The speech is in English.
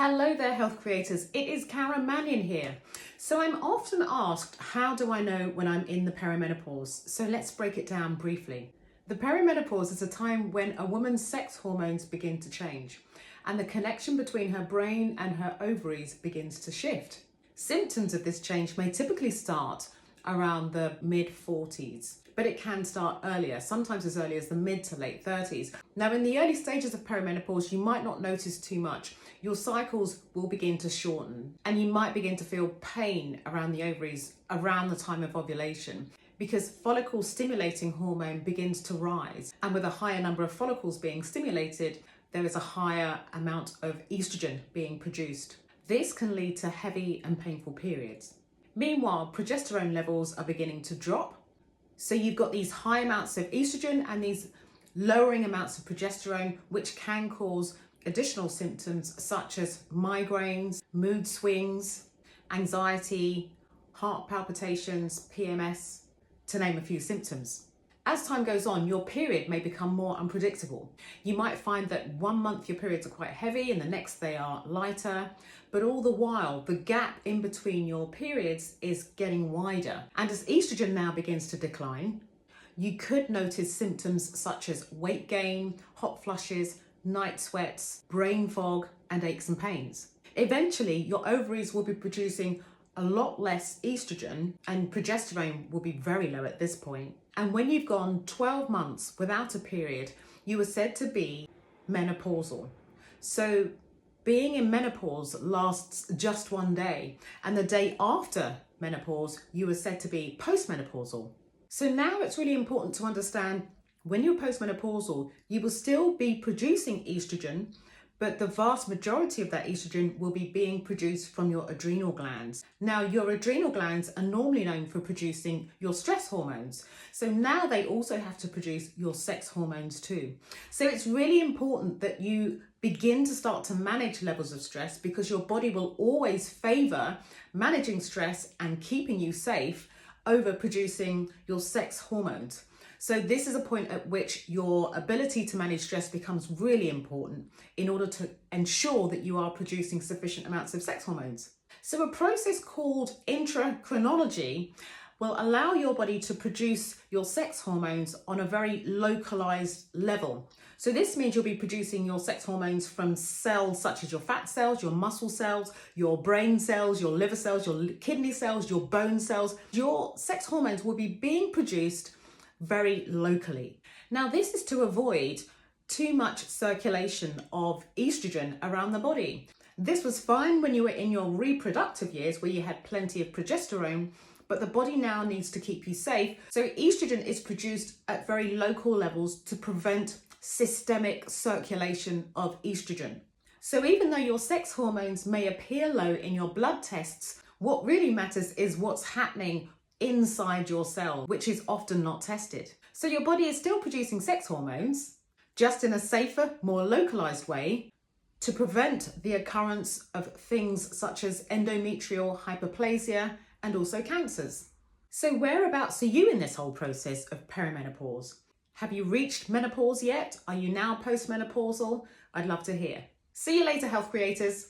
Hello there, health creators. It is Karen Mannion here. So I'm often asked, how do I know when I'm in the perimenopause? So let's break it down briefly. The perimenopause is a time when a woman's sex hormones begin to change and the connection between her brain and her ovaries begins to shift. Symptoms of this change may typically start around the mid-40s, but it can start earlier, sometimes as early as the mid to late 30s. Now, in the early stages of perimenopause, you might not notice too much. Your cycles will begin to shorten and you might begin to feel pain around the ovaries around the time of ovulation because follicle stimulating hormone begins to rise. And with a higher number of follicles being stimulated, there is a higher amount of estrogen being produced. This can lead to heavy and painful periods. Meanwhile, progesterone levels are beginning to drop. So you've got these high amounts of estrogen and these lowering amounts of progesterone, which can cause additional symptoms such as migraines, mood swings, anxiety, heart palpitations, PMS, to name a few symptoms. As time goes on, your period may become more unpredictable. You might find that 1 month your periods are quite heavy and the next they are lighter, but all the while the gap in between your periods is getting wider. And as estrogen now begins to decline, you could notice symptoms such as weight gain, hot flushes, night sweats, brain fog, and aches and pains. Eventually, your ovaries will be producing a lot less estrogen and progesterone will be very low at this point. And when you've gone 12 months without a period, you are said to be menopausal. So being in menopause lasts just 1 day, and the day after menopause, you are said to be postmenopausal. So now it's really important to understand when you're postmenopausal, you will still be producing estrogen, but the vast majority of that estrogen will be being produced from your adrenal glands. Now, your adrenal glands are normally known for producing your stress hormones. So now they also have to produce your sex hormones too. So it's really important that you begin to start to manage levels of stress because your body will always favor managing stress and keeping you safe over producing your sex hormones. So this is a point at which your ability to manage stress becomes really important in order to ensure that you are producing sufficient amounts of sex hormones. So a process called intrachronology will allow your body to produce your sex hormones on a very localized level. So this means you'll be producing your sex hormones from cells such as your fat cells, your muscle cells, your brain cells, your liver cells, your kidney cells, your bone cells. Your sex hormones will be being produced very locally. Now, this is to avoid too much circulation of estrogen around the body. This was fine when you were in your reproductive years where you had plenty of progesterone, but the body now needs to keep you safe. So estrogen is produced at very local levels to prevent systemic circulation of estrogen. So even though your sex hormones may appear low in your blood tests, what really matters is what's happening inside your cell, which is often not tested. So your body is still producing sex hormones, just in a safer, more localized way to prevent the occurrence of things such as endometrial hyperplasia and also cancers. So whereabouts are you in this whole process of perimenopause? Have you reached menopause yet? Are you now postmenopausal? I'd love to hear. See you later, health creators.